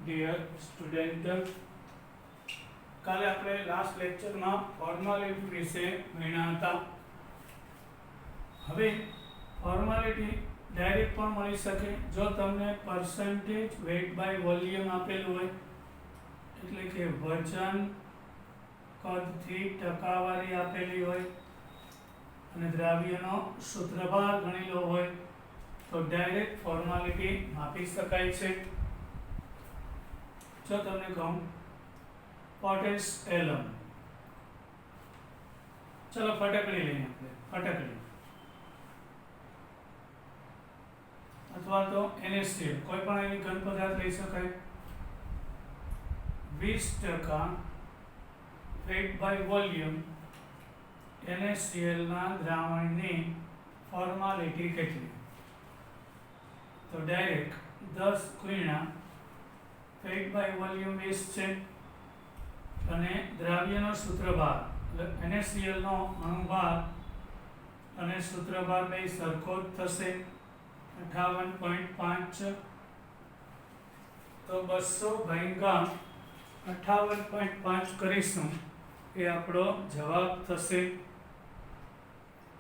Dear student, કાલે આપણે last લેક્ચરમાં ફોર્માલિટી વિશે ભણ્યા હતા. હવે ફોર્માલિટી ડાયરેક્ટ પણ મળી શકે જો તમને પર્સન્ટેજ વેઇટ બાય વોલ્યુમ આપેલું હોય, એટલે કે વજન કદથી ટકાવારી આપેલી હોય અને દ્રાવ્યનો સૂત્રભાર ગણેલો હોય તો ડાયરેક્ટ ફોર્માલિટી આપી શકાય છે. જો તમને કહું પોટેશ એલમ, ચલો ફટકડી લઈએ આપણે, ફટકડી અથવા તો NaCl, કોઈ પણ એવી ઘન પદાર્થ લઈ શકાય. 20% વેઇટ બાય વોલ્યુમ NaCl ના દ્રાવણની ફોર્માલિટી કેટલી? તો ડાયરેક્ટ 10 ગુણ્યા વેઇટ બાય વોલ્યુમ 20 છે અને દ્રાવ્યનો સૂત્રભાર એટલે NaCl નો અણુભાર અને સૂત્રભાર બે સરખો જ થશે, 58.5. તો 200 ભાગ્યા 58.5 કરીશું, એ આપણો જવાબ થશે.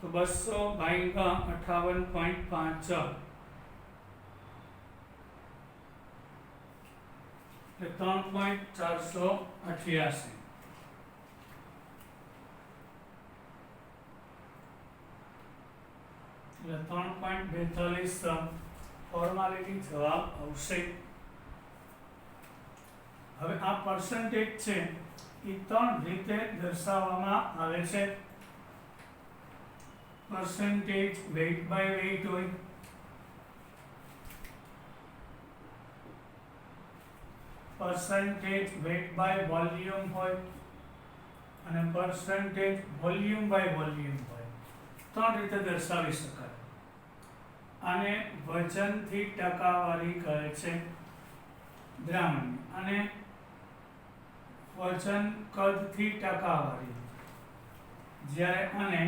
તો 200 ભાગ્યા 58.5 3.488. એટલે 3.42 ફોર્માલિટી જવાબ આવશે. હવે આ પર્સન્ટેજ છે એ ત્રણ રીતે દર્શાવવામાં આવે છે. પર્સન્ટેજ વેઇટ બાય વેઇટ હોય, percentage weight by volume હોય અને percentage volume by volume હોય. ત્રણ રીતે દર્શાવી શકાય. આને વજનથી ટકાવારી કહે છે દ્રાવણની, અને વજન કદથી ટકાવારી, જ્યારે આને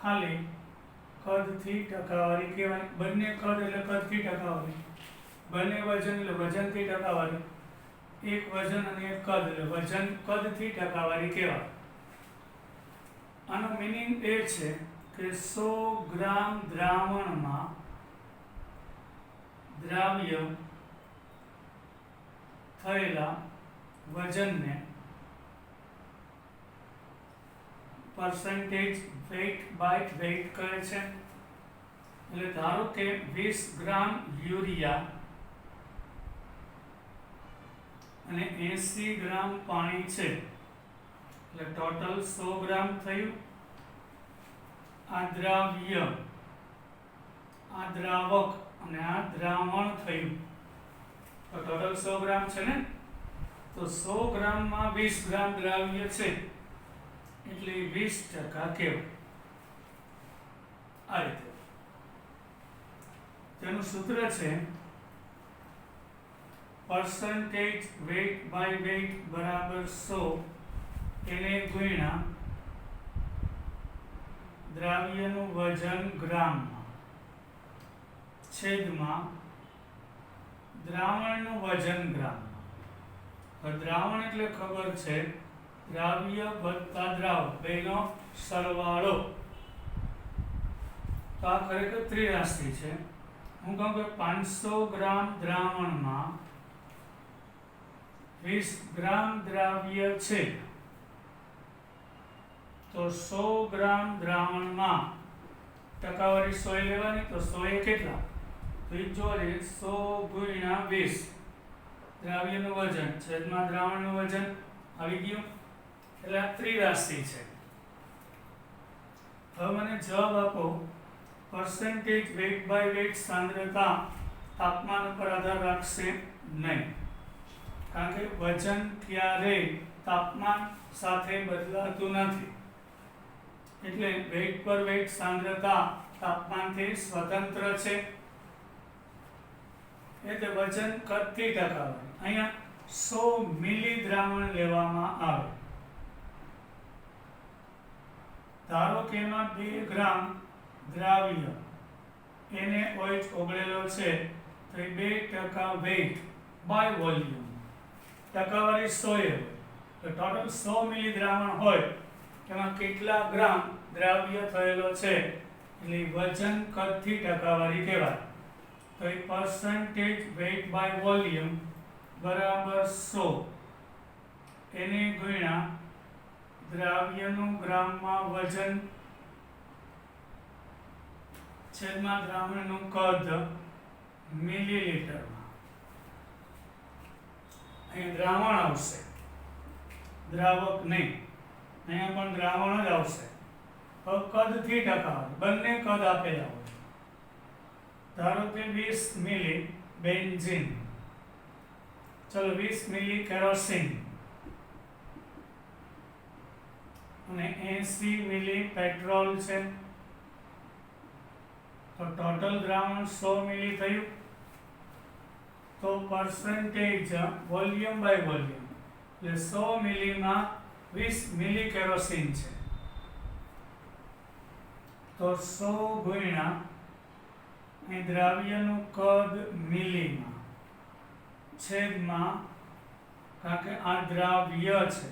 ખાલી કદથી ટકાવારી કહેવાય. બંને કદ એટલે કદથી ટકાવારી, બંને વજન એટલે વજનથી ટકાવારી, એક વજન અને એક કદ એટલે વજન કદથી ટકાવારી કહેવાય. આનો મીનિંગ એ છે કે 100 ગ્રામ દ્રાવણમાં દ્રાવ્ય થયેલા વજનને પર્સન્ટેજ વેઇટ બાય વેઇટ કહે છે. એટલે ધારો કે 20 ગ્રામ યુરિયા અને 80 ગ્રામ પાણી છે, એટલે ટોટલ 100 ગ્રામ થયું. આ દ્રાવ્ય, આ દ્રાવક અને આ દ્રાવણ થયું, તો ટોટલ 100 ગ્રામ છે ને. તો 100 ગ્રામમાં 20 ગ્રામ દ્રાવ્ય છે એટલે 20% કહેવાય. આ રીતે તેનું સૂત્ર છે percentage weight by weight બરાબર 100 એને ગુણ્યા દ્રાવ્યનું વજન ગ્રામમાં છેદમાં દ્રાવણનું વજન ગ્રામમાં. દ્રાવણ એટલે ખબર છે દ્રાવ્ય વત્તા દ્રાવક બેનો સરવાળો. તો આ ખરેખર ત્રિરાશિ છે. હું કહું કે 500 ગ્રામ દ્રાવણમાં 20 ગ્રામ દ્રાવ્ય છે, તો 100 ગ્રામ દ્રાવણમાં ટકાવારી 100 લેવાની, તો 100 એ કેટલા? તો એ જોડે 100 ગુણ્યા 20 દ્રાવ્યનું વજન છેદમાં દ્રાવણનું વજન આવી ગયું. એટલે આ ત્રિરાશિ છે. હવે મને જવાબ આપો, પર્સન્ટેજ વેઇટ બાય વેઇટ સાંદ્રતા તાપમાન ઉપર આધાર રાખશે નહીં, કારણ કે વજન ક્યારેય તાપમાન સાથે બદલાતું નથી. એટલે વેઇટ પર વેઇટ સાંદ્રતા તાપમાનથી સ્વતંત્ર છે. એટલે વજન કદથી ટકાવારી. અહીંયા 100 મિલી દ્રાવણ લેવામાં આવે. ધારો કે એમાં 2 ગ્રામ દ્રાવ્ય એને ઓઇચ ઓગળેલો છે, તો એ 2% વેઇટ બાય વોલ્યુમ. ટકાવારી 100 હોય તો ટોટલ 100 મિલી દ્રાવણ હોય તેમાં કેટલા ગ્રામ દ્રાવ્ય થયેલો છે એટલે વજન કદથી ટકાવારી કહેવાય. તો એ percentage weight by volume બરાબર 100 એને ગુણ્યા દ્રાવ્યનું ગ્રામમાં વજન છેદમાં દ્રાવણનું કદ મિલીલીટરમાં. અહીં દ્રાવણ આવશે, દ્રાવક નહીં, અહીંયા પણ દ્રાવણ જ આવશે. હવે કદથી ટકાવારી, બંને કદ આપેલા હોય. ધારો કે 20 મિલી બેન્ઝીન, ચલો 20 મિલી કેરોસીન અને 80 મિલી પેટ્રોલ છે. તો ટોટલ દ્રાવણ 100 મિલી થયું. તો percentage વોલ્યુમ બાય વોલ્યુમ એટલે 100 મિલીમાં 20 મિલી કેરોસીન છે તો 100 ગુણ્યા અહીં દ્રાવ્યનું કદ મિલીમાં છેદમાં, કારણ કે આ દ્રાવ્ય છે,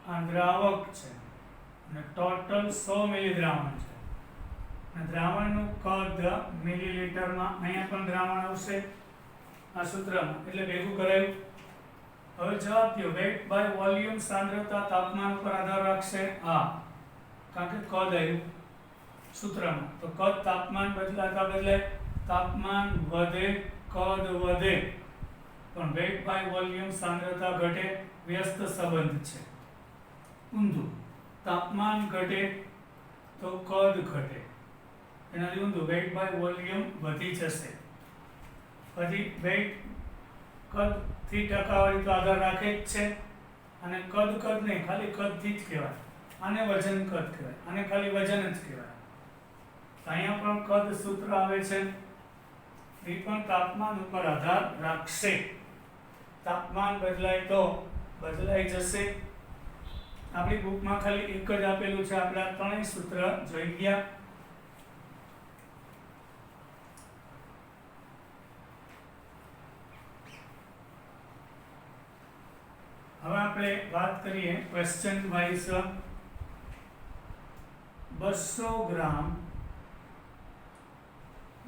આ દ્રાવક છે અને ટોટલ 100 મિલી દ્રાવણ છે અને દ્રાવણનું કદ મિલીલીટરમાં. અહીંયા પણ દ્રાવણ આવશે આ સૂત્રમાં એટલે ભેગું કરાયું. હવે જવાબ થયો વેટ બાય વોલ્યુમ, સાંદ્રતા તાપમાન ઉપર આધાર રાખશે. કારણ કે કદ આવ્યું સૂત્રમાં, તો કદ તાપમાન બદલાતા બદલાય, તાપમાન વધે કદ વધે, પણ વેટ બાય વોલ્યુમ સાંદ્રતા ઘટે, વ્યસ્ત સંબંધ છે. ઊંધું, તાપમાન ઘટે તો કદ ઘટે, એનાથી ઊંધું વેટ બાય વોલ્યુમ વધી જશે. પછી વેટ કદથી ટકાવારી તો આધાર રાખે જ છે અને કદ નહીં, ખાલી કદથી જ કહેવાય. આને વજન કદ કહેવાય, આને ખાલી વજન જ કહેવાય. અહીંયા પણ કદ સૂત્ર આવે છે, એ પણ તાપમાન ઉપર આધાર રાખશે. તાપમાન બદલાય તો બદલાઈ જશે. આપણી બુકમાં ખાલી એક જ આપેલું છે, આપણે આ ત્રણેય સૂત્ર જોઈ ગયા. હવે આપણે વાત કરીએ ક્વેશ્ચન વાઇઝ. 200 ગ્રામ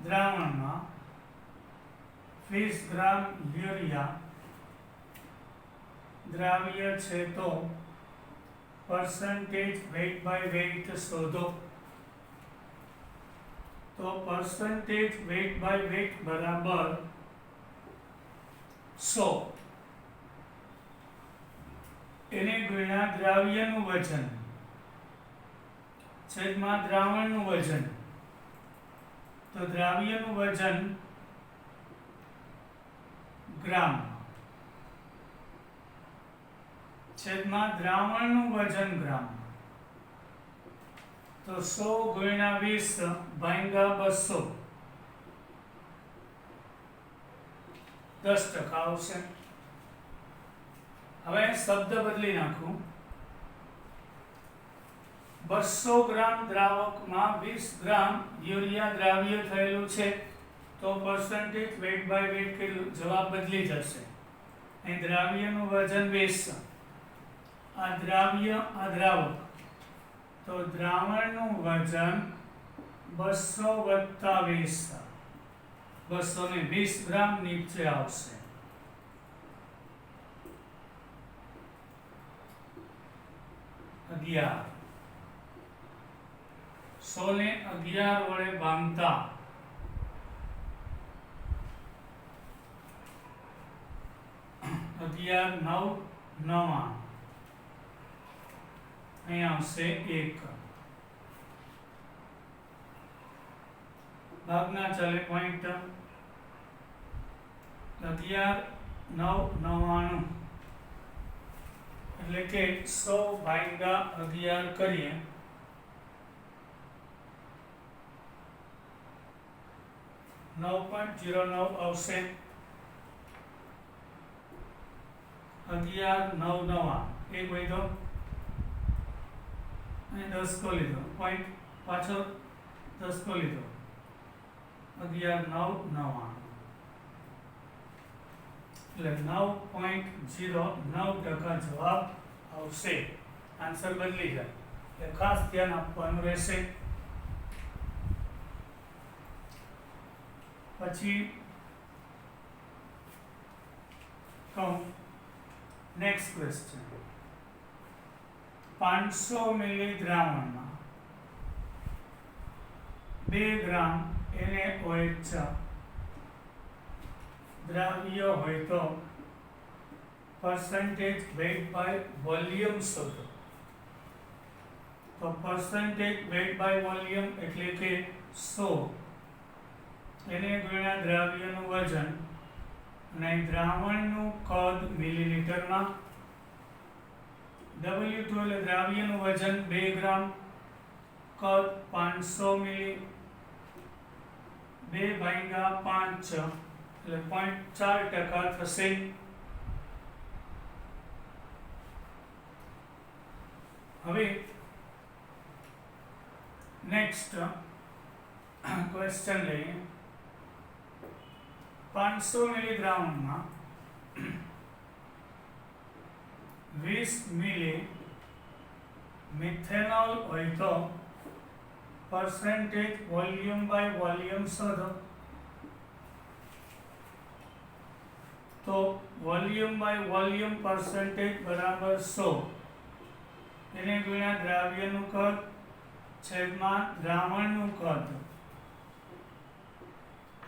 દ્રાવણમાં 20 ગ્રામ યુરિયા દ્રાવ્ય છે તો percentage weight by weight શોધો. તો percentage weight by weight બરાબર 100 એને ગુણ્યા દ્રાવ્યનું વજન છેદમાં દ્રાવણનું વજન. તો દ્રાવ્યનું વજન ગ્રામ છેદમાં દ્રાવણનું વજન ગ્રામ. તો 100 ગુણ્યા 20 ભાગ્યા 200 10% આવશે. હવે શબ્દ બદલી નાખું. 200 ગ્રામ દ્રાવકમાં 20 ગ્રામ યુરિયા દ્રાવ્ય થયેલું છે તો percentage weight by weight કેટલું, જવાબ બદલી જશે. અહીં દ્રાવ્યનું વજન 20, આ દ્રાવ્ય આ દ્રાવક, તો દ્રાવણનું વજન 200 વત્તા 20, 220 ગ્રામ નીચે આવશે. અગિયાર 100 ને 11 વડે ભાંગતા 11 9 9 અહીં આવશે 1. ભાગના ચલે પોઈન્ટ 11 9 99 એટલે કે 100 ભાગ્યા 11 કરીએ નવ 9.09 આવશે. 11 9 9 એક વધ્યો અને 10 કો લીધો, પોઈન્ટ પાછો 10 કો લીધો, 11 9 9. એટલે 9.09% જવાબ આવશે. આન્સર બદલી જાય એટલે ખાસ ધ્યાન આપવાનું રહેશે. પછી નેક્સ્ટ ક્વેશ્ચન, 500 મિલી દ્રાવણમાં 2 ગ્રામ NaOH દ્રાવ્ય હોય તો percentage weight by volume શોધો. તો percentage weight by volume એટલે કે 100 એને ગુણ્યા દ્રાવ્યનું વજન અને દ્રાવણનું કદ મિલીલીટરમાં. W2 એટલે દ્રાવ્યનું વજન 2 ગ્રામ, કદ 500 મિલી, 2/5 એટલે 0.4% થશે. હવે નેક્સ્ટ ક્વેશ્ચન લઈએ. 500 મિલી દ્રાવણમાં 20 મિલી મિથેનોલ હોય તો percentage વોલ્યુમ બાય વોલ્યુમ શોધો. તો વોલ્યુમ બાય વોલ્યુમ percentage બરાબર 100 એને ગુણ્યા દ્રાવ્યનું કદ છેદમાં દ્રાવણનું કદ.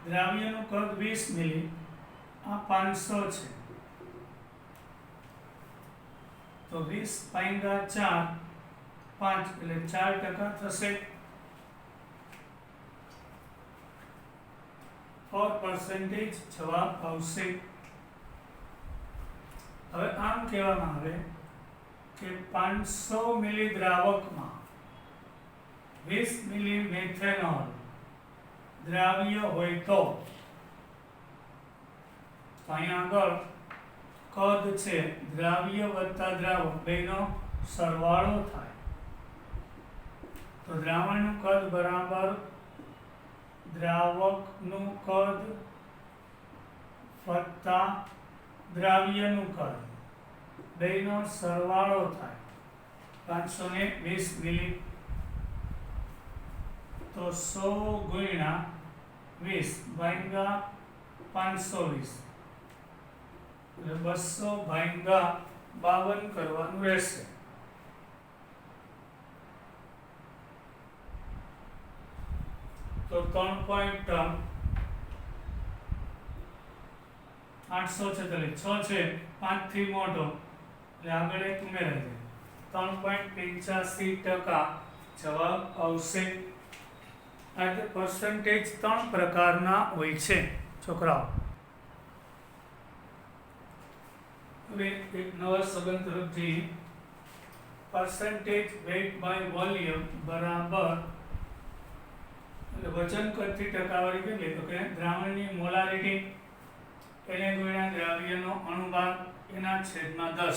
દ્રાવ્યનું કદ 20 મિલી, આ 500 છે તો 20/4 5 એટલે 4% થશે. 4% જવાબ આવશે. હવે આમ કહેવામાં આવે કે 500 મિલી દ્રાવકમાં 20 મિલી મેથેનોલ દ્રાવ્ય હોય તો અહીંયા આગળ કદ છે દ્રાવ્ય વત્તા દ્રાવક બેનો સરવાળો થાય તો દ્રાવણનું કદ બરાબર દ્રાવકનું કદ વત્તા દ્રાવ્યનું કદ બેનો સરવાળો થાય 520 મિલી. તો 100 ગુણ્યા 20/520 એટલે 200/52 કરવાનું રહેશે. તો 3.846 છે 5 થી મોટો એટલે આગળ એક ઉમેરાય જાય 3.85% જવાબ આવશે. આ પર્સન્ટેજ 3 પ્રકારના હોય છે છોકરાઓ. હવે એક નવા સંબંધ તરફ જઈએ. percentage weight by volume બરાબર એટલે વજન કરતી ટકાવારી કેટલી તો કે દ્રાવણની મોલારિટી એને ગુણ્યા દ્રાવ્યનો અણુભાર એના છેદમાં 10.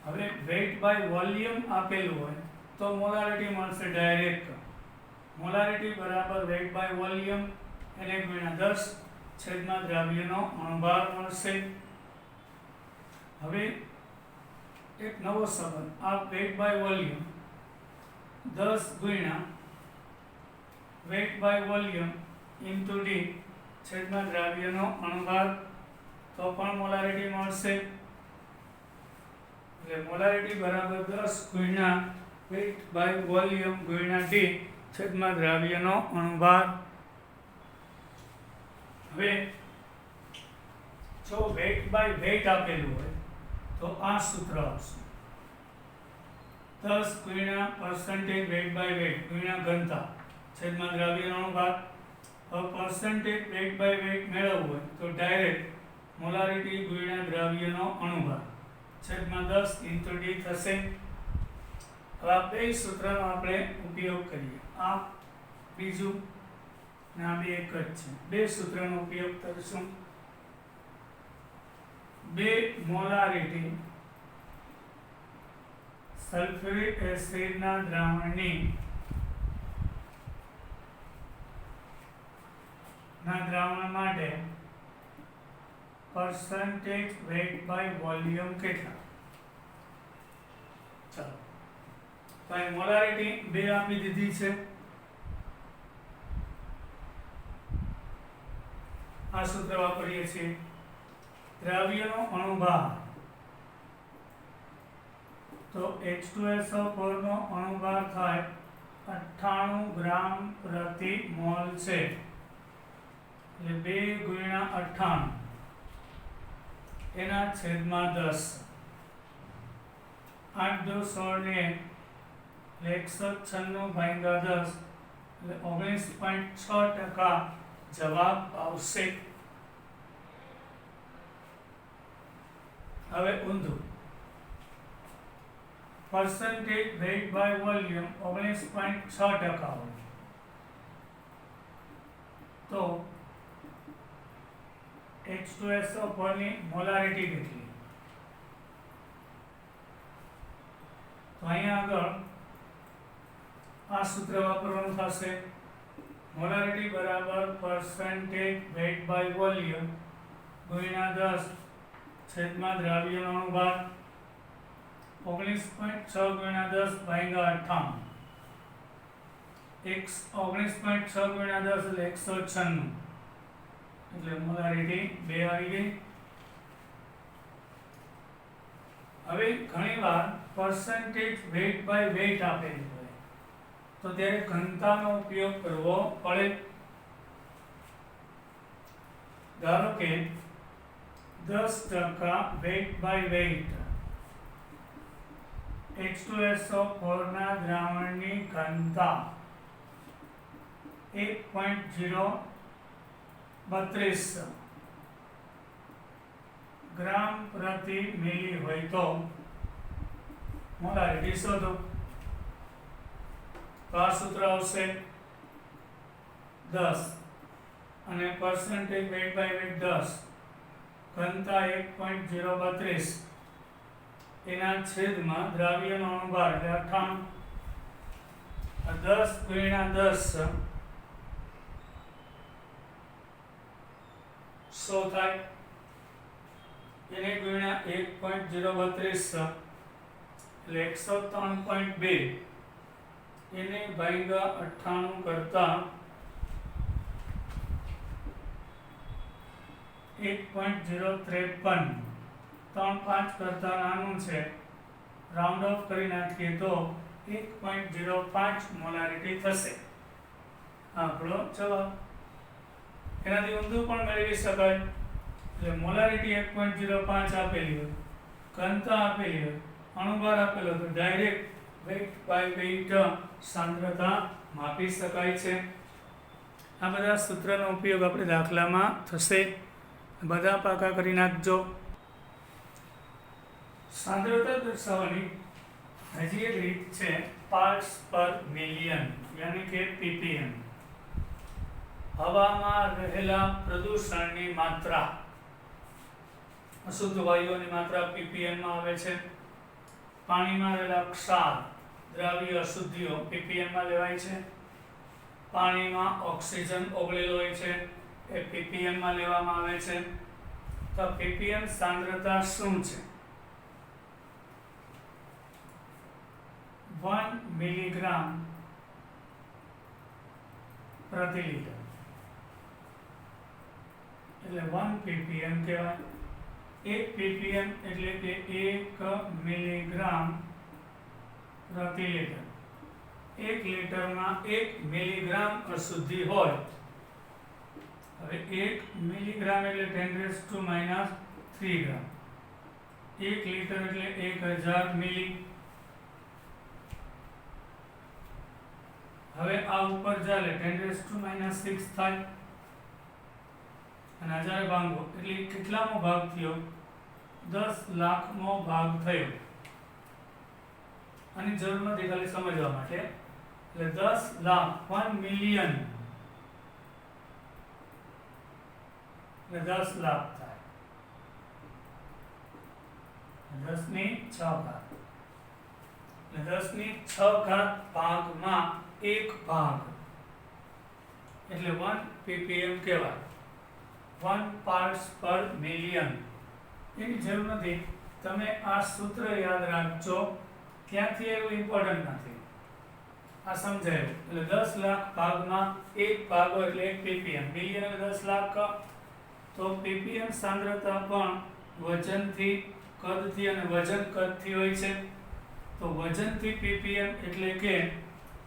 હવે weight by volume આપેલું હોય તો મોલારિટી મળશે ડાયરેક્ટ. મોલારિટી બરાબર weight by volume એને ગુણ્યા 10 છેદમાં દ્રાવ્યનો અણુભાર મળશે. હવે એક નવો સંબંધ, આ weight by volume 10 ગુણ્યા weight by volume into D છેદમાં દ્રાવ્યનો અણુભાર તો પણ મોલારિટી મળશે. એટલે મોલારિટી બરાબર 10 ગુણ્યા weight by volume ગુણ્યા D છેદમાં દ્રાવ્યનો અણુભાર. હવે જો weight by weight આપેલું હોય તો આ સૂત્ર આવશે 10 ગુણ્યા percentage weight by weight ગુણ્યા ઘનતા છેદમાં દ્રાવ્યનો અણુભાર. હવે percentage weight by weight મેળવવું હોય તો ડાયરેક્ટ મોલારિટી ગુણ્યા દ્રાવ્યનો અણુભાર છેદમાં 10 into D થશે. હવે આ બે સૂત્રનો આપણે ઉપયોગ કરીએ. આ બીજું ને આ બે એક જ છે. બે સૂત્રનો ઉપયોગ કરીશું. 2 મોલારિટી સલ્ફ્યુરિક એસિડના દ્રાવણની દ્રાવણ માટે percentage weight by volume કેટલા? ચાલો તો અહીં મોલારિટી 2 આપી દીધી છે. આ સૂત્ર વાપરીએ છીએ. દ્રવ્યનો અણુભાર તો H2SO4 નો અણુભાર થાય 98 ગ્રામ પ્રતિ મોલ છે. એટલે 2 ગુણ્યા 98 એના છેદમાં 10. 8 દુ 16 ને 196 ભાગ્યા 10 એટલે 19.6% જવાબ આવશે. હવે ઊંધું. percentage weight by volume 19.6% હોય તો H2SO4 ની મોલારિટી કેટલી? તો અહીંયા આગળ આ સૂત્ર વાપરવાનું થશે. મોલારિટી બરાબર percentage weight by volume ગુણ્યા 10 છેદમાં દ્રવ્યનો અણુભાર 19.6 ગુણ્યા 10 ભાગ્યા 98. 19.6 ગુણ્યા 10 એટલે 196 એટલે મોલારિટી 2 આવી ગઈ. હવે ઘણીવાર percentage weight by weight આપેલું હોય તો ત્યારે ઘનતાનો ઉપયોગ કરવો પડે. ધારો કે 10% weight by weight H2SO4 ના દ્રાવણની ઘનતા 1.032 ગ્રામ પ્રતિ મિલી હોય તો મોલારિટી શોધો. તો આ સૂત્ર આવશે 10 અને percentage weight by weight 10 ઘનતા 1.032 એના છેદમાં દ્રવ્યનો અણુભાર એટલે 98. 10 ગુણ્યા 10 100 થાય. એને ગુણ્યા 1.032 એટલે 103.2 એને ભાગ્યા 98 કરતા 1.053 3.5 કરતા નાનું છે. રાઉન્ડ ઓફ કરી નાખીએ તો 1.05 મોલારિટી થશે. આપણો જવાબ. એનાથી ઊંધું પણ મેળવી શકાય. એટલે મોલારિટી 1.05 આપેલી હોય, ઘનતા આપેલી હોય, અણુભાર આપેલો તો ડાયરેક્ટ વેઇટ બાય વેઇટ સાંદ્રતા માપી શકાય છે. આ બધા સૂત્રનો ઉપયોગ આપણે દાખલામાં થશે. બધા પાકા કરી નાખજો. સાંદ્રતા દર્શાવવાની હજી એક રીત છે પાર્ટ્સ પર મિલિયન યાની કે ppm. હવામાં રહેલા પ્રદૂષણની માત્રા, અશુદ્ધ વાયુઓની માત્રા ppm માં આવે છે. પાણીમાં રહેલા ક્ષાર દ્રાવ્ય અશુદ્ધિઓ ppm માં લેવાય છે. પાણીમાં ઓક્સિજન ઓગળેલો હોય છે એ ppm માં લેવામાં આવે છે. તો ppm સાંદ્રતા શું છે? 1 મિલીગ્રામ પ્રતિ લિટર એટલે 1 ppm કહેવાય. 1 ppm એટલે કે 1 મિલીગ્રામ પ્રતિ લિટર. 1 લિટરમાં 1 મિલીગ્રામ અશુદ્ધિ હોય. હવે 1 મિલીગ્રામ એટલે 10⁻³ ગ્રામ. 1 લિટર એટલે 1000 મિલી. હવે આ ઉપર ચાલે 10⁻⁶ થાય અને 1000 ભાંગો એટલે કેટલામો ભાગ થયો? 10 લાખમો ભાગ થયો. આની જરૂર નથી, ખાલી સમજવા માટે. એટલે 10 લાખ 1 મિલિયન એટલે 10 લાખ થાય. 10⁶ એટલે 10⁶ ભાગમાં 1 ભાગ એટલે 1 ppm કહેવાય. 1 પાર્ટ્સ પર મિલિયન. એની જરૂર નથી, તમે આ સૂત્ર યાદ રાખજો. ક્યાંથી એવું ઇમ્પોર્ટન્ટ નથી, આ સમજાયું. એટલે 10 લાખ ભાગમાં 1 ભાગો એટલે 1 ppm. મિલિયન એટલે 10 લાખ, તો ppm સાંદ્રતા પણ વજનથી, કદથી અને વજન કદથી હોય છે. તો વજનથી ppm એટલે કે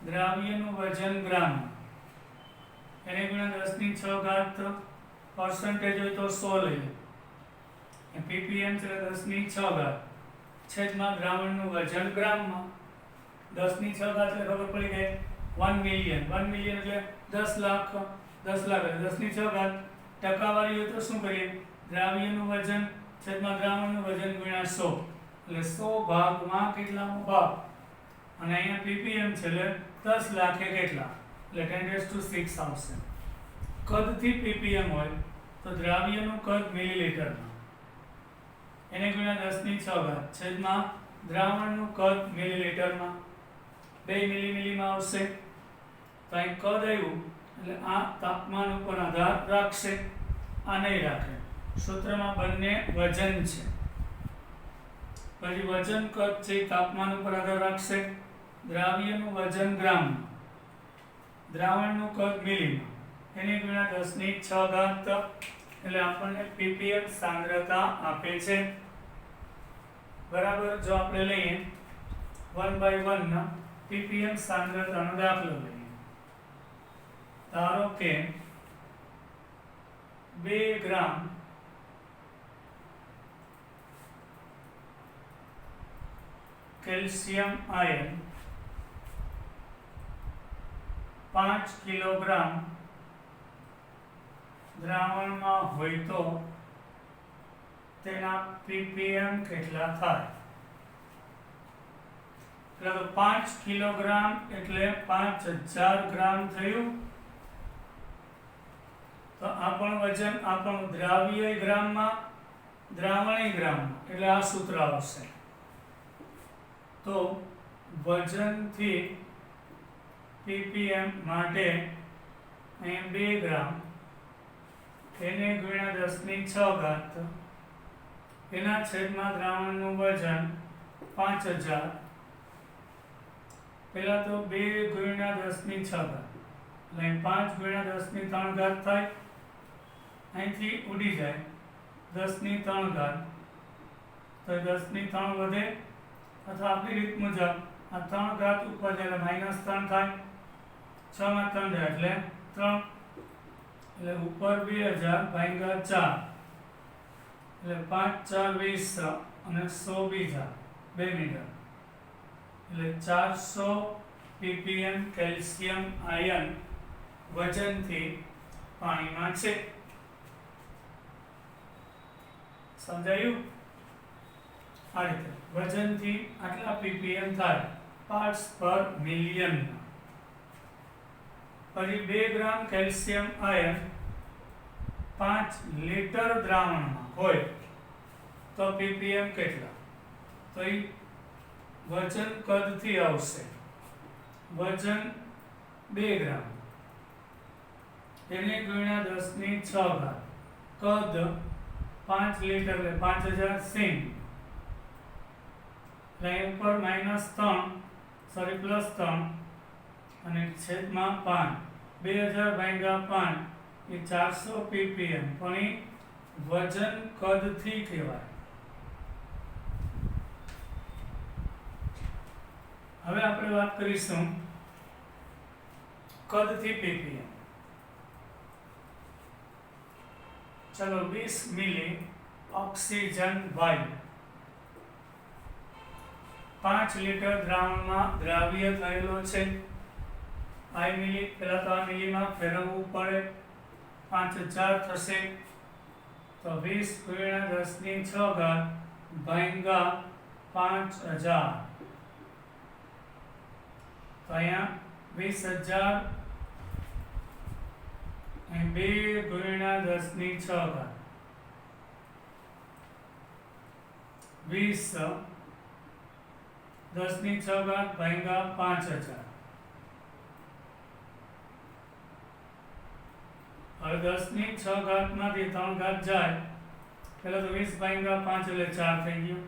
દ્રાવ્યનું વજન ગ્રામ, એને ગુણ્યા 10⁶ પર્સન્ટેજ હોય તો 100 લઈએ. ppm એટલે 10⁶ છેદમાં દ્રાવણનું વજન ગ્રામમાં. 10⁶ એટલે ખબર પડી ગઈ 1 મિલિયન. 1 મિલિયન એટલે 10 લાખ. 10 લાખ એટલે 10⁶. ટકાવારી હોય તો શું કરીએ? દ્રાવ્યનું વજન છેદમાં દ્રાવણનું વજન ગુણ્યા 100. એટલે 100 ભાગમાં કેટલામો ભાગ, અને અહીંયા ppm છે એટલે 10 લાખે કેટલા, એટલે 10⁶ આવશે. કદથી ppm હોય તો દ્રાવ્યનું કદ મિલીલીટરમાં, એને ગુણ્યા 10⁶ છેદમાં દ્રાવણનું કદ મિલીલીટરમાં. 2 મિલીમાં આવશે. તો અહીં કદ આવ્યું એટલે આ તાપમાન ઉપર આધાર રાખશે, આ નહીં રાખે. સૂત્રમાં બંને વજન છે, પછી વજન કદ છે તાપમાન ઉપર આધાર રાખશે. દ્રાવ્યનું વજન ગ્રામમાં, દ્રાવણનું કદ મિલીમાં, એને ગુણ્યા 10⁶, એટલે આપણને ppm સાંદ્રતા આપે છે. બરાબર. જો આપણે લઈએ 1/1 ના ppm સાંદ્રતાનો દાખલો લઈએ. ધારો કે 2 ગ્રામ કેલ્શિયમ આયન 5 કિલોગ્રામ દ્રાવણમાં હોય તો તેના ppm કેટલા થાય? એટલે તો 5 કિલોગ્રામ એટલે 5000 ગ્રામ થયું. તો આ પણ વજન, આ પણ દ્રાવ્ય ગ્રામમાં, દ્રાવણીય ગ્રામમાં, એટલે આ સૂત્ર આવશે. તો વજનથી ppm માટે અહીં 2 ગ્રામ, એને ગુણ્યા 10⁶, એના છેદમાં દ્રાવણનું વજન 5000. પહેલા તો 2 ગુણ્યા 10⁶, એટલે 5 ગુણ્યા 10⁻³ થાય. અહીંથી ઉડી જાય 10⁻³ તો 10⁻³ વધે, અથવા આપણી રીત મુજબ આ 3 ઘાત ઉપર જાય એટલે -3 થાય. 6 માં 3 જાય એટલે 3, એટલે ઉપર 2000/4, એટલે 5 4 20 અને 100 બીજા 2 મીટર, એટલે 400 ppm કેલ્શિયમ આયન વજનથી પાણીમાં છે. સમજાયું? આ રીતે વજનથી આટલા ppm થાય, પાર્ટ્સ પર મિલિયન. પછી 2 ગ્રામ કેલ્શિયમ આયન 5 લિટર દ્રાવણમાં હોય તો ppm કેટલા? તો એ વજન કદથી આવશે. વજન 2 ગ્રામ, એને ગુણ્યા 10⁶, કદ 5 લિટર એટલે 5000 સીમ, લાઈન પર +3 અને છેદમાં 5, 2000/5 એ 400 ppm, પણ એ વજન કદથી કહેવાય. હવે આપણે વાત કરીશું કદથી ppm. ચલો 20 મિલી ઓક્સિજન વાયુ 5 લિટર દ્રાવણમાં દ્રાવ્ય થયેલો છે. આ મિલી, પહેલા તો આ મિલીમાં ફેરવવું પડે. 5000 થશે, તો 20 ગુણ્યા 10⁶ ભાગ્યા 5000, તો અહીંયા 20000 અને 2 ગુણ્યા 10⁶, 20 10⁶ ભાગ્યા 5000. હવે 10 ની 6 ઘાતમાંથી 3 ઘાત જાય, પહેલાં તો 20 ભાગ્યા 5 એટલે 4 થઈ ગયું.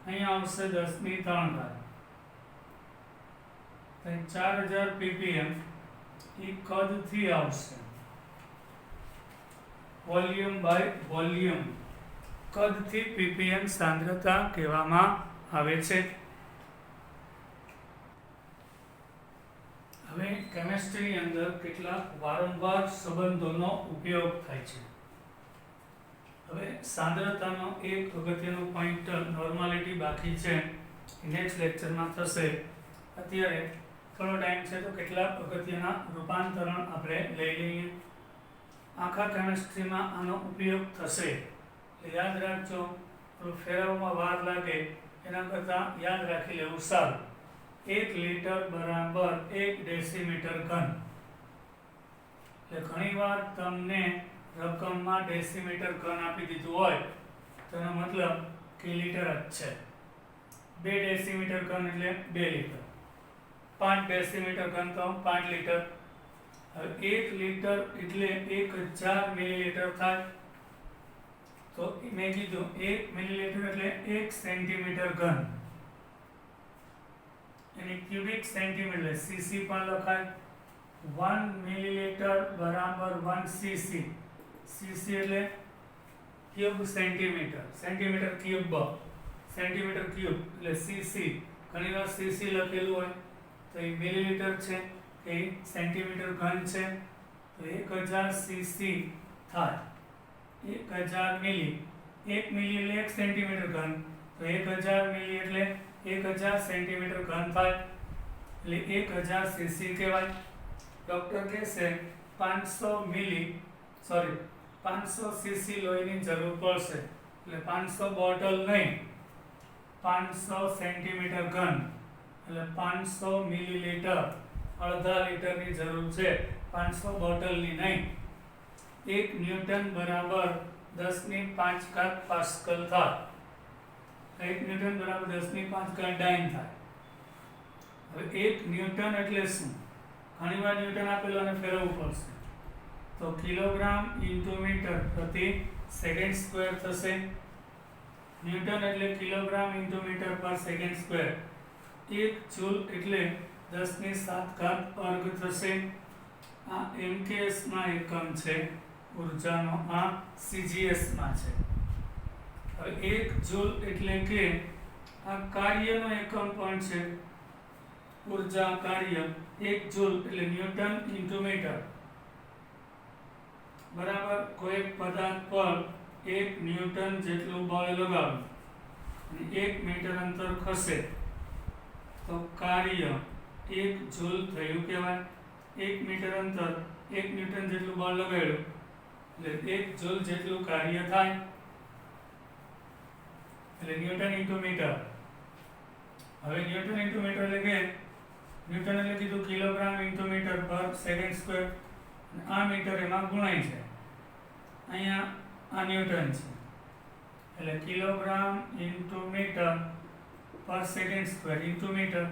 અહીંયા આવશે 10 ની 3 ઘાત, તો 4000 ppm એ કદથી આવશે. વોલ્યુમ બાય વોલ્યુમ, કદથી ppm સાંદ્રતા કહેવામાં આવે છે. હવે કેમેસ્ટ્રીની અંદર કેટલાક વારંવાર સંબંધોનો ઉપયોગ થાય છે. હવે સાંદ્રતાનો એક અગત્યનો પોઈન્ટ નોર્માલિટી બાકી છે, નેક્સ્ટ લેક્ચરમાં થશે. અત્યારે થોડો ટાઈમ છે તો કેટલાક અગત્યના રૂપાંતરણ આપણે લઈ લઈએ. આખા કેમેસ્ટ્રીમાં આનો ઉપયોગ થશે, યાદ રાખજો. ફેરવવામાં વાર લાગે એના કરતાં યાદ રાખી લેવું સારું. 1 લિટર બરાબર 1 ડેસીમીટર ઘન. એટલે ઘણીવાર તમને રકમમાં ડેસીમીટર ઘન આપી દીધું હોય તો એનો મતલબ કે લીટર જ છે. 2 ડેસીમીટર ઘન એટલે 2 લીટર, 5 ડેસીમીટર ઘન તો 5 લીટર. હવે 1 લીટર એટલે 1000 મિલીલીટર થાય. તો મેં કીધું 1 મિલીલીટર એટલે 1 સેન્ટીમીટર ઘન. એની ક્યુબિક સેન્ટીમીટર સીસી પણ લખાય. 1 મિલીલીટર બરાબર 1 સીસી. સીસી એટલે cube centimetre, centimetre cube, centimetre cube એટલે સીસી. ઘણીવાર સીસી લખેલું હોય તો એ મિલીલીટર છે કે સેન્ટીમીટર ઘન છે, તો 1000 સીસી થાય. 1000 મિલી, 1 મિલી એટલે 1 સેન્ટીમીટર ઘન, તો 1000 મિલી એટલે 1000 સેન્ટીમીટર ઘન થાય, એટલે 1000 સીસી કહેવાય. ડૉક્ટર કહેશે 500 સીસી લોહીની જરૂર પડશે, એટલે 500 બોટલ નહીં, 500 સેન્ટીમીટર ઘન એટલે 500 મિલીલીટર, અડધા લીટરની જરૂર છે, 500 બોટલની નહીં. 1 ન્યૂટન બરાબર 10⁵ પાસ્કલ થાય. 1 ન્યૂટન બરાબર 10⁵ ડાઇન થાય. હવે 1 ન્યૂટન એટલે શું? ઘણીવાર ન્યૂટન આપેલો અને ફેરવવું પડશે, તો કિલોગ્રામ ઇન્ટુ મીટર પ્રતિ સેકન્ડ સ્ક્વેર થશે. ન્યૂટન એટલે kilogram into metre per second square. 1 joule એટલે 10⁷ અર્ગ થશે. આ MKS માં એકમ છે ઉર્જાનો, આ CGS માં છે. હવે 1 જૂલ એટલે કે આ કાર્યનો એકમ પણ છે, ઉર્જા કાર્ય. 1 જૂલ એટલે ન્યૂટન ઇન્ટુ મીટર બરાબર કોઈ પદાર્થ પર 1 ન્યૂટન જેટલું બળ લગાવ્યું અને 1 મીટર અંતર ખસે તો કાર્ય 1 જૂલ થયું કહેવાય. 1 મીટર અંતર 1 ન્યૂટન જેટલું બળ લગાડ્યું એટલે 1 જૂલ જેટલું કાર્ય થાય, એટલે ન્યૂટન ઇન્ટુ મીટર. હવે ન્યૂટન ઇન્ટુ મીટર એટલે કે ન્યૂટન એટલે કીધું kilogram into metre per second square. આ મીટર એમાં ગુણાય છે, અહીંયા આ ન્યૂટન છે, એટલે kilogram into metre per second square into metre,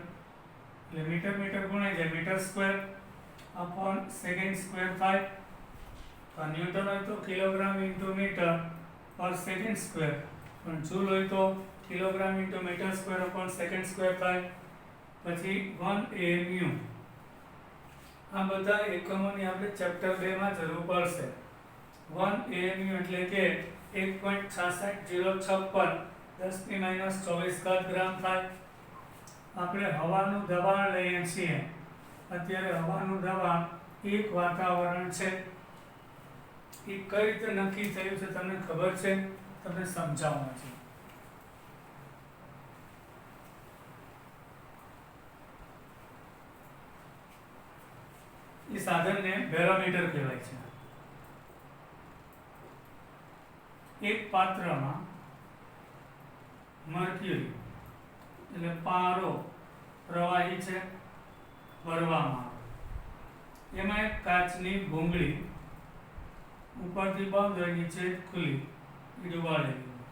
એટલે મીટર મીટર ગુણાઈ જાય, metre square upon second square થાય. તો ન્યૂટન હોય તો kilogram into metre per second square, પણ જૂલ હોય તો kilogram into metre square upon second square થાય. પછી 1 AMU. આ બધા એકમોની આપણે ચેપ્ટર 2 માં જરૂર પડશે. 1 AMU એટલે કે 1.6606 10⁻24 ગ્રામ થાય. આપણે હવાનું દબાણ લઈએ છીએ, અત્યારે હવાનું દબાણ એક વાતાવરણ છે. એ કઈ રીતે નક્કી થયું છે તમને ખબર છે? તમને સમજાવવાનું છે. એ સાધનને બેરોમીટર કહેવાય છે. એક પાત્રમાં મર્ક્યુરી એટલે પારો પ્રવાહી છે, ભરવામાં આવે. એમાં એક કાચની ભૂંગળી ઉપરથી બંધ હોય, નીચે ખુલ્લી, એ ડુબાડેલી હોય.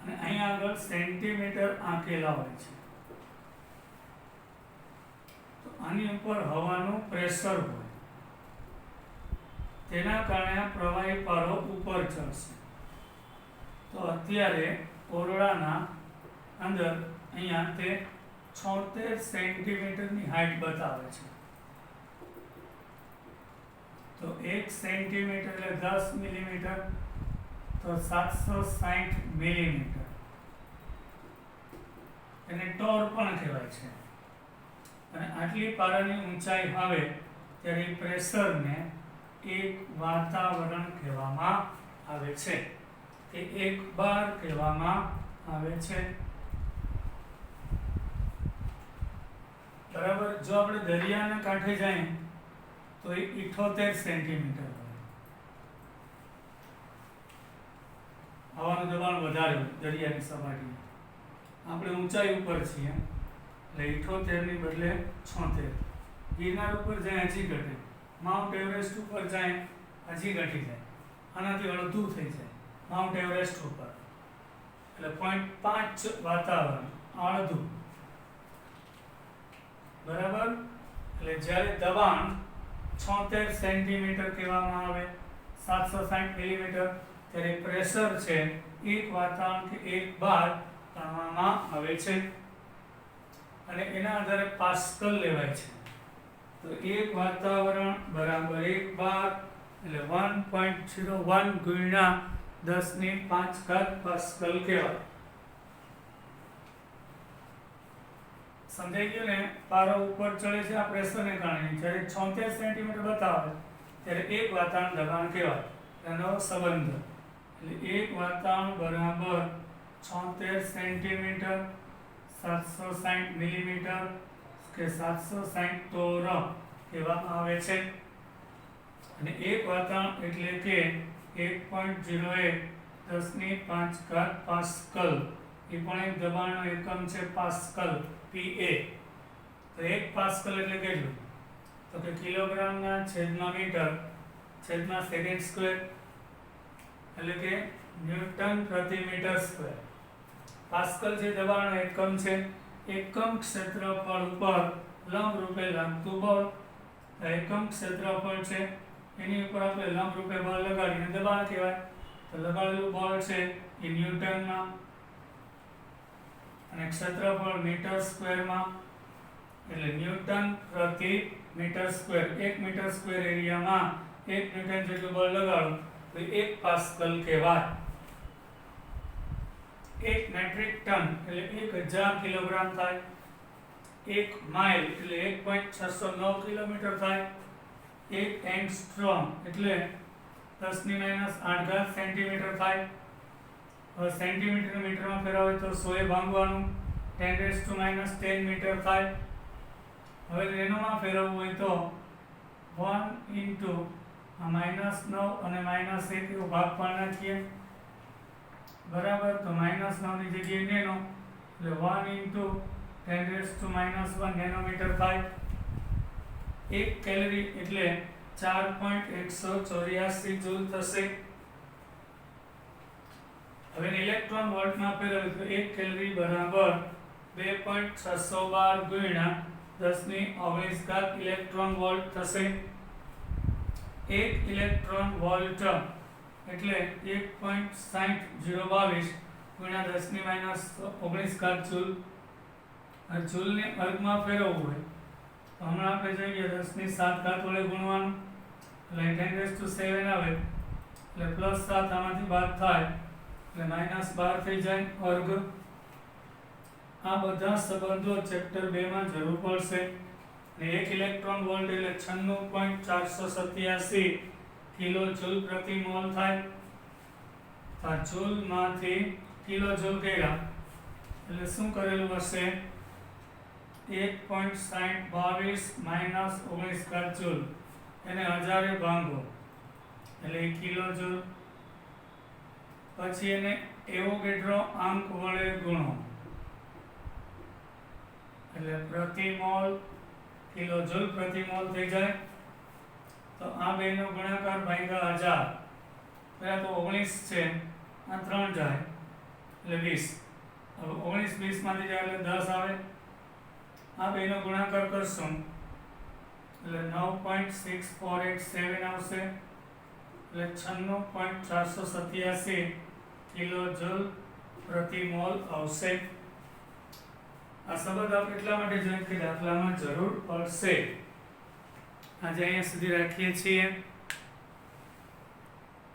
અને અહીંયા આગળ સેન્ટીમીટર આંકેલા હોય છે. તો આની ઉપર હવાનું પ્રેશર હોય, તેના કારણે આ પ્રવાહી પારો ઉપર ચડશે. તો અત્યારે ઓરડાના અંદર અહીંયા તે 76 સેન્ટીમીટરની હાઈટ બતાવે છે. તો 1 સેન્ટીમીટર એટલે 10 મિલીમીટર, તો 760 મિલીમીટર. એને ટોર પણ કહેવાય છે. અને આટલી પારાની ઊંચાઈ આવે ત્યારે પ્રેશરને એક વાતાવરણ કહેવામાં આવે છે, કે એક બાર કહેવામાં આવે છે. બરાબર. જો આપણે દરિયાના કાંઠે જઈએ તો એ 78 સેન્ટીમીટર હોય. હવાનું દબાણ વધારે હોય દરિયાની સપાટીએ. આપણે ઊંચાઈ ઉપર છીએ એટલે 78 ની બદલે 76. ગિરનાર ઉપર જાય હજી ઘટે, માઉન્ટ એવરેસ્ટ ઉપર જાય હજી ઘટી જાય, આનાથી અડધું થઈ જાય માઉન્ટ એવરેસ્ટ ઉપર. એટલે 0.5 વાતાવરણ અડધું. બરાબર. એટલે જ્યારે દબાણ 76 સેન્ટીમીટર કહેવામાં આવે, 760 મિલીમીટર, ત્યારે પ્રેશર છે એક વાતાવરણ કે એક બાર ગણવામાં આવે છે. અને એના આધારે પાસ્કલ લેવાય છે. તો એક વાતાવરણ બરાબર એક બાર એટલે 1.01 ગુણ્યા 10⁵ પાસ્કલ કહેવાય. સમજાઈ ગયું ને? પારો ઉપર ચડે છે આ પ્રેશરને કારણે. જ્યારે 76 સેન્ટીમીટર બતાવે ત્યારે એક વાતાવરણ દબાણ કહેવાય. એનો સંબંધ એટલે એક વાતાવરણ બરાબર 76 સેન્ટીમીટર 760 મિલીમીટર કે 760 ટોર કહેવામાં આવે છે. અને એક વાતાવરણ એટલે કે 1.01 10⁵ પાસ્કલ. એ પણ એક દબાણનો એકમ છે, પાસ્કલ, PA. તો 1 પાસ્કલ એટલે કેટલું? તો કે કિલોગ્રામના છેદમાં મીટર છેદમાં સેકન્ડ સ્ક્વેર, એટલે કે ન્યૂટન પ્રતિ મીટર સ્ક્વેર. પાસ્કલ જે દબાણનો એકમ છે, એકમ ક્ષેત્રફળ ઉપર લંબ રૂપે લાગતું બળ. એકમ ક્ષેત્રફળ છે એની ઉપર આપણે લંબ રૂપે બળ લગાડીને દબાણ કહેવાય. તો લગાડેલું બળ છે એ ન્યૂટનમાં અને ક્ષેત્રફળ મીટર સ્ક્વેરમાં, એટલે ન્યૂટન પ્રતિ મીટર સ્ક્વેર. 1 મીટર સ્ક્વેર એરિયામાં 1 ન્યૂટન જેટલું બળ લગાડો તો 1 પાસ્કલ કહેવાય. 1 મેટ્રિક ટન એટલે 1000 કિલોગ્રામ થાય. 1 માઇલ એટલે 1.609 કિલોમીટર થાય. 1 એંગસ્ટ્રોમ એટલે 10⁻8 સેન્ટીમીટર થાય. હવે સેન્ટીમીટર મીટરમાં ફેરવાય તો 100 ભાંગવાનું 10⁻10 મીટર થાય. હવે નેનોમાં ફેરવવું હોય તો 1 ઇન્ટુ -9 અને -1 એવો ભાગ પાડી નાખીએ. બરાબર. તો -9 ની જગ્યાએ નેનો એટલે 1 ઇન્ટુ 10⁻1 નેનોમીટર થાય. 1 કેલરી એટલે 4.184 જૂલ થશે. હવે ઇલેક્ટ્રોન વોલ્ટમાં ફેરવીએ તો 1 કેલરી બરાબર 2.612 ગુણ્યા 10⁻19 ઇલેક્ટ્રોન વોલ્ટ થશે. 1 ઇલેક્ટ્રોન વોલ્ટ એટલે 1.6022 ગુણ્યા 10⁻19 જૂલ. જૂલને વર્ગમાં ફેરવવું હોય તો હમણાં આપણે જોઈએ 10⁻7 વડે ગુણવાનું એટલે 10⁻7 આવે એટલે +7 આમાંથી બાદ થાય એટલે -12 થઈ જાય વર્ગ. આ બધા સંબંધો ચેપ્ટર 2 માં જરૂર પડશે. અને 1 ઇલેક્ટ્રોન વોલ્ટ એટલે 96.487 કિલો જૂલ પ્રતિ મોલ થાય. આ જૂલ માંથી કિલો જૂલ કર્યા એટલે શું કરેલું હશે? 1.6022 -19 જૂલ. એને 1000 ભાંગો એટલે કિલો જૂલ. પછી એને એવોગેડ્રો અંક વડે ગુણો એટલે પ્રતિ મોલ કિલો જૂલ પ્રતિ મોલ થઈ જાય. તો આ બેનો ગુણાકાર ભાગ્યા 1000. પહેલા તો 19 છે, આ 3 જાય એટલે 20. હવે 19 20 માંથી જાય એટલે 10 આવે. આ બેનો ગુણાકાર કરશું એટલે 9.6487 આવશે. એટલે 96.487 કિલોજૂલ પ્રતિ મોલ આવશે. આ સંબંધ આપણે એટલા માટે જોઈએ કે દાખલામાં જરૂર પડશે. આજે અહીંયા સુધી રાખીએ છીએ.